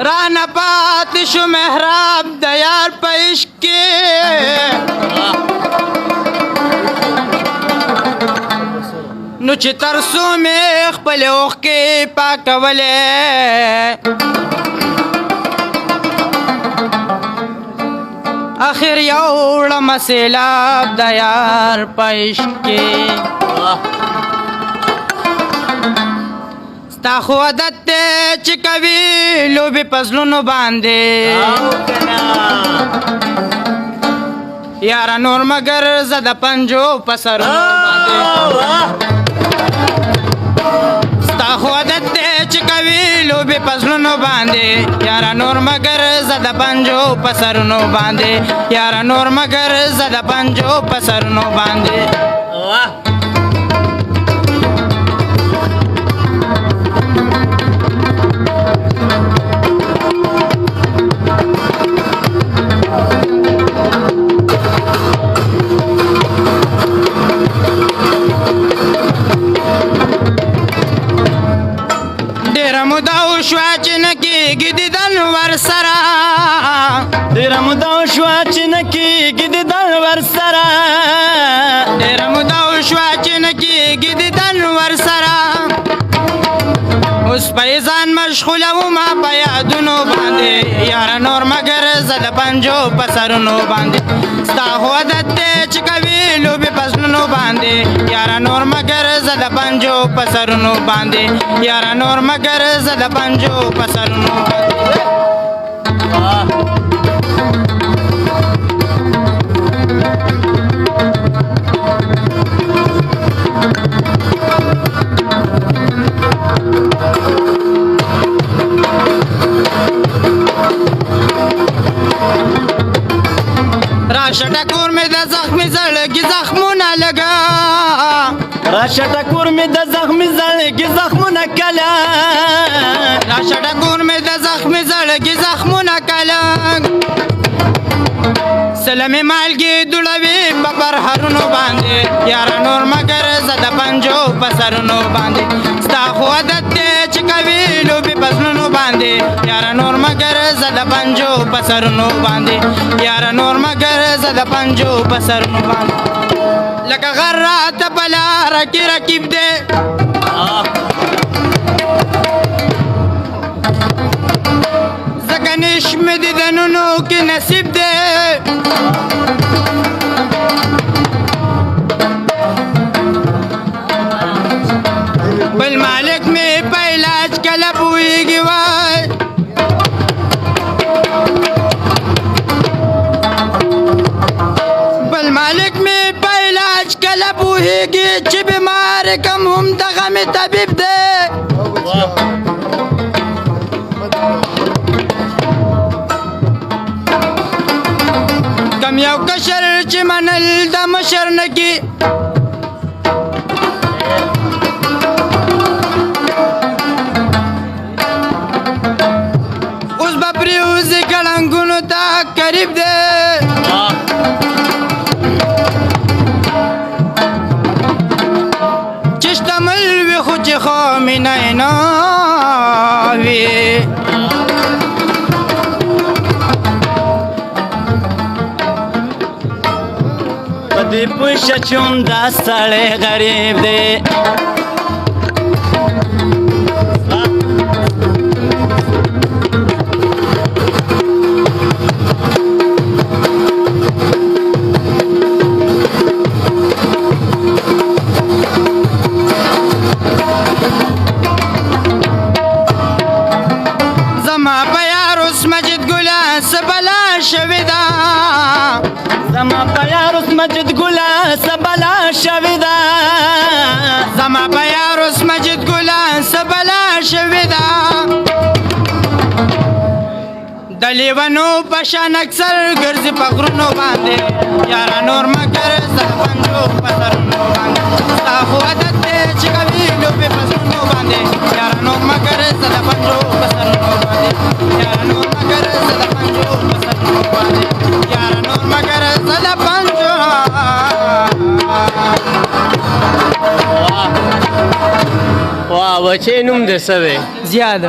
رانا پاتې شو محراب د یار په عشق کې نو چې ترسو مې خپلې اوښکې پاکولې آخر یو وړمه سیلاب د یار په عشق کې ستا خو عادت دی چې کوي لوبې په زړونو باندې یاره نور مګر زه د پنجو په سرونو باندې ستا خو عادت دی چې کوي لوبې په زړونو باندې یاره نور مګر زه د پنجو په سرونو باندې یاره نور مګر زه د پنجو په سرونو باندې ډېره موده وشوه چې نه کېږي دیدن ورسره ډېره موده وشوه چې نه کېږي دیدن ورسره ډېره موده وشوه چې نه کېږي دیدن ورسره اوس په یې ځان مشغولومه په یادونو باندې یاره نور مګر زه د پنجو په سرونو باندې ستا خو عادت دی چې کوي لوبې په زړونو باندې یاره نور مګر زه د پنجو په سرونو باندې یاره نور مګر زه د پنجو په سرونو باندې راشه ټکور مې د زخمي زړګي زخمونه لګا راشه ټکور مې د زخمي زړګي زخمونه کله راشه ټکور مې د زخمي زړګي زخمونه کله سلمې مالګي دوړوي په پرهرونو باندې یاره نور مګر زه د پنجو په سرونو باندې ستا خو عادت دی چې کوي لوبې په زړونو باندې یاره نور مګر زه د پنجو په سرونو باندې یاره نور مګر زه د پنجو په سرونو باندې لکه غر راته په لاره کې رقیب دی ځکه نشمې د دنونو کې نصیب دی بل مالک مې په علاج کله پوهېږي وای بل مالک مې په علاج کله پوهېږي چې بیمار کم هم دغه مې طبیب دی کم یو کشر چې منل د مشر نه کې اوس به پرېوځي کړنګونو ته قریب دی چې شتمل وي خو چې خو مینه یې نه وي په دې پوه شه چې همدا سړی غریب دی زما په یار اوس مجید ګله څه بلا شوې ده زما په یار اوس مجید ګله څه بلا شوې ده زما په یار اوس مجید ګله څه بلا شوې ده د لیونو په شان اکثر ګرځي په غرونو باندې یاره نور مګر زه د پنجو په سرونو باندې ستا خو عادت دی چې کوي لوبې په زړونو باندې یاره نور مګر زه د پنجو په سرونو باندې یاره نور مګر زه د پنجو په سرونو باندې یاره نور مګر زه د پنجو بچې نوم د څه دی؟ زیاد